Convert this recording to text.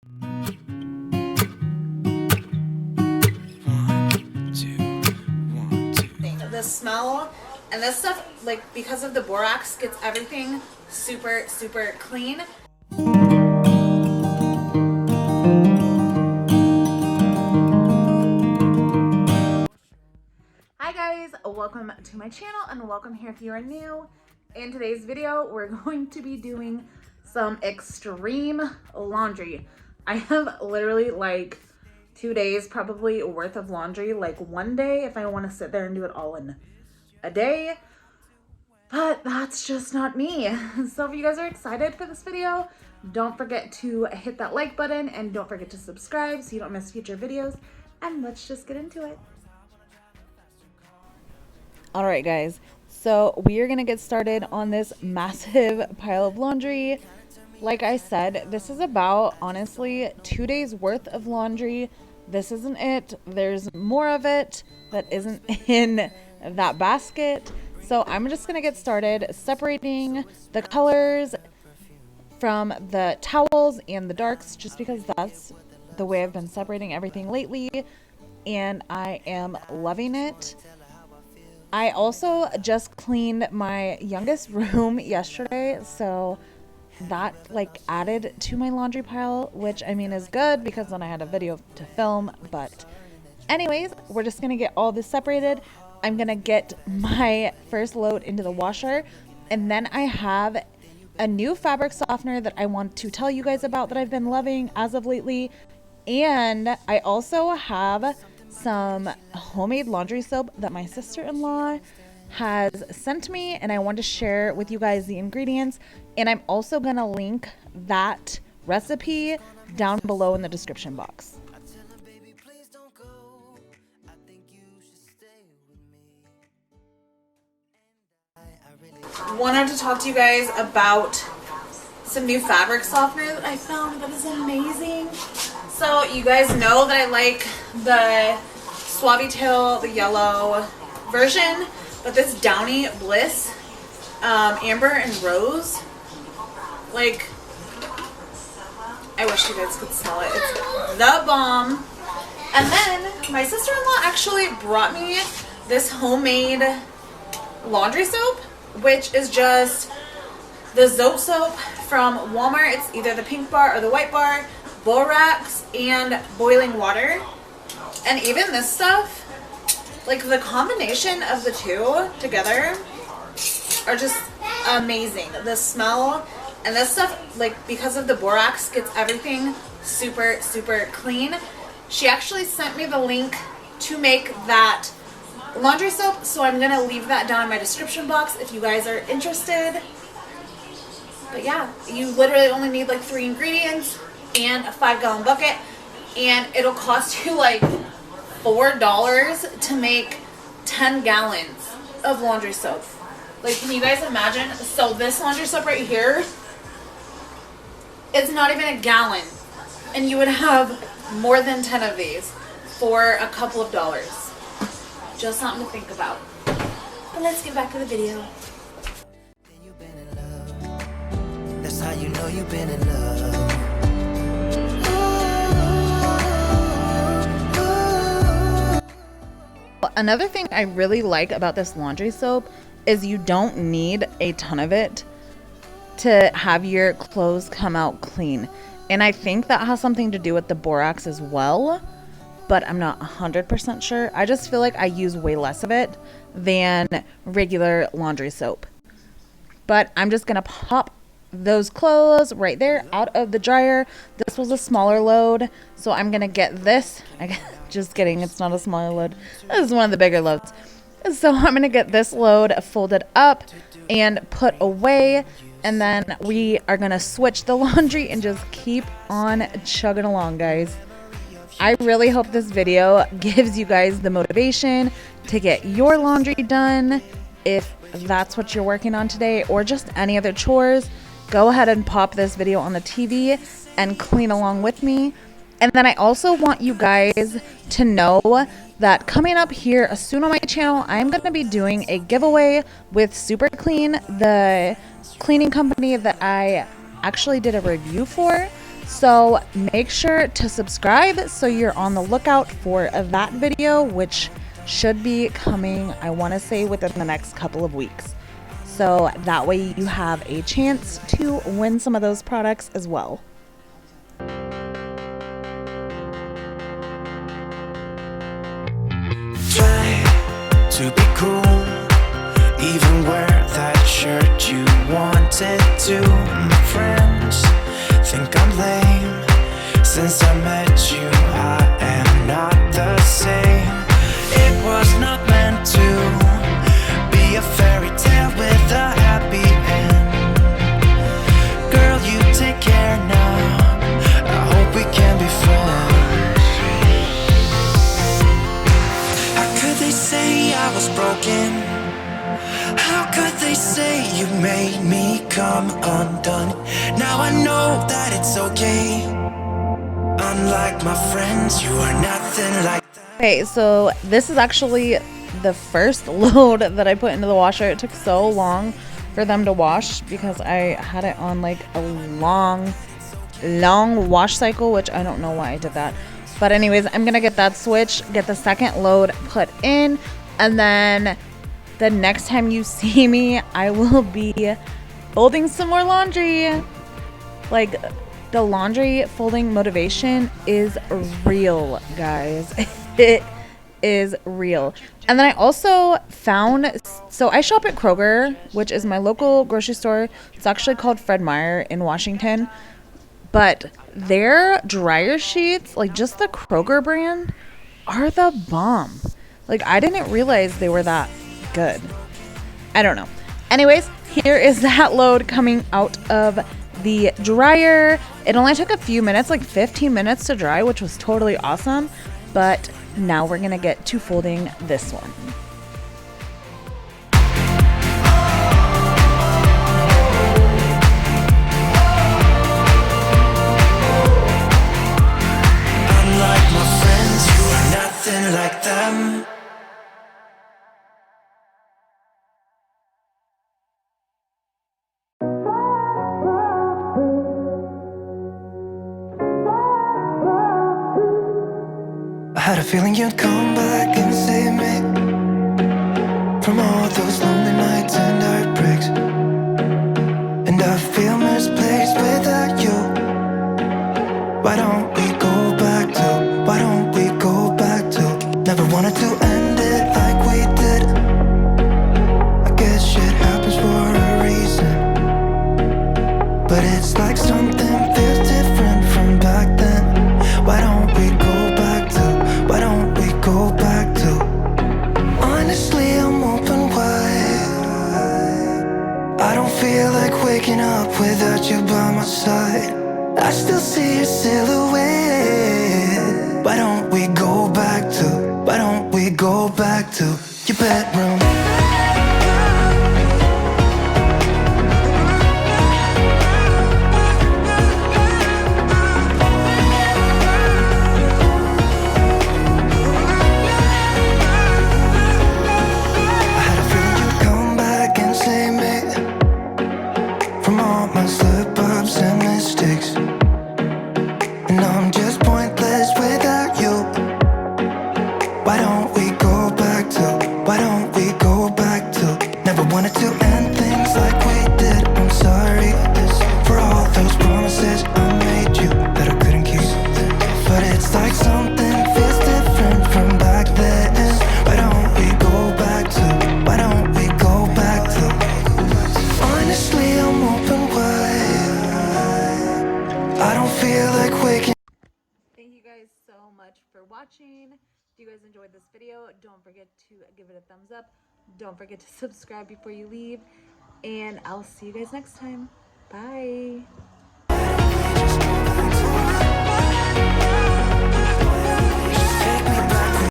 The smell and this stuff, like, because of the borax, gets everything super clean. Hi guys, welcome to my channel and welcome here if you are new. In today's video, we're going to be doing some extreme laundry. I have literally like 2 days probably worth of laundry, like one day if I want to sit there and do it all in a day, but that's just not me. So if you guys are excited for this video, don't forget to hit that like button and don't forget to subscribe so you don't miss future videos, and let's just get into it. All right, guys, so we are gonna get started on this massive pile of laundry. Like I said, this is about, honestly, 2 days worth of laundry. This isn't it. There's more of it that isn't in that basket. So I'm just gonna get started separating the colors from the towels and the darks, just because that's the way I've been separating everything lately, and I am loving it. I also just cleaned my youngest room yesterday, so that like added to my laundry pile, which I mean is good because then I had a video to film. But anyways, we're just gonna get all this separated. I'm gonna get my first load into the washer, and then I have a new fabric softener that I want to tell you guys about that I've been loving as of lately. And I also have some homemade laundry soap that my sister-in-law has sent me, and I want to share with you guys the ingredients, and I'm also gonna link that recipe down below in the description box. Wanted to talk to you guys about some new fabric softener that I found that is amazing. So you guys know that I like the Suavitel, the yellow version, but this Downy Bliss Amber and Rose, like, I wish you guys could smell it. It's the bomb. And then my sister-in-law actually brought me this homemade laundry soap, which is just the Zote soap from Walmart. It's either the pink bar or the white bar, borax and boiling water. And even this stuff, like the combination of the two together are just amazing. The smell and this stuff, like, because of the borax, gets everything super clean. She actually sent me the link to make that laundry soap, so I'm gonna leave that down in my description box if you guys are interested. But yeah, you literally only need like 3 ingredients and a 5-gallon bucket, and it'll cost you like $4 to make 10 gallons of laundry soap. Like, can you guys imagine? So this laundry soap right here, it's not even a gallon, and you would have more than 10 of these for a couple of dollars. Just something to think about. But let's get back to the video. That's how you know you've been in love. Another thing I really like about this laundry soap is you don't need a ton of it to have your clothes come out clean. And I think that has something to do with the borax as well, but I'm not 100% sure. I just feel like I use way less of it than regular laundry soap. But I'm just gonna pop those clothes right there out of the dryer. This was a smaller load, so I'm gonna get this. Just kidding, it's not a smaller load. This is one of the bigger loads. So I'm gonna get this load folded up and put away, and then we are gonna switch the laundry and just keep on chugging along, guys. I really hope this video gives you guys the motivation to get your laundry done. If that's what you're working on today, or just any other chores, go ahead and pop this video on the TV and clean along with me. And then I also want you guys to know that coming up here soon on my channel, I'm going to be doing a giveaway with Super Clean, the cleaning company that I actually did a review for. So make sure to subscribe so you're on the lookout for that video, which should be coming, I want to say, within the next couple of weeks. So that way you have a chance to win some of those products as well. Try to be cool, even wear that shirt you wanted to. My friends think I'm lame. Since I met you, I am not the same. It was not meant to be a fairy tale with a happy end. Girl, you take care now. I hope we can be friends. How could they say I was broken? How could they say you made me come undone? Now I know that it's okay. Unlike my friends, you are nothing like that. Okay, so this is actually the first load that I put into the washer. It took so long for them to wash because I had it on like a long wash cycle, which I don't know why I did that. But anyways, I'm gonna get that switch, get the second load put in, and then the next time you see me, I will be folding some more laundry. Like, the laundry folding motivation is real, guys. It is real. And then I also found, so I shop at Kroger, which is my local grocery store. It's actually called Fred Meyer in Washington. But their dryer sheets, like just the Kroger brand, are the bomb. Like, I didn't realize they were that good. I don't know. Anyways, here is that load coming out of the dryer. It only took a few minutes, like 15 minutes to dry, which was totally awesome. But now we're gonna get to folding this one. Unlike my friends, you are nothing like them. I had a feeling you'd come back and save me from all those lonely nights and heartbreaks. And I feel misplaced without you. Why don't we go back to, why don't we go back to? Never wanted to end it like we did. I guess shit happens for a reason. But it's like something feels different from back then. Why don't we go back to, why don't we go back to? Honestly, I'm open wide. I don't feel like waking up without you by my side. I still see your silhouette. Why don't we go back to, why don't we go back to your bedroom? I had a feeling you'd come back and save me from all my slip-ups and mistakes. And I'm just pointless without you. Why don't we go back to, why don't we go back to? Never wanted to end things like we did. I'm sorry for all those promises I made you that I couldn't keep. But it's like something feels different from back then. Why don't we go back to, why don't we go back to? Honestly, I'm open wide. I don't feel like waking. Thank you guys so much for watching. If you guys enjoyed this video, don't forget to give it a thumbs up. Don't forget to subscribe before you leave. And I'll see you guys next time. Bye.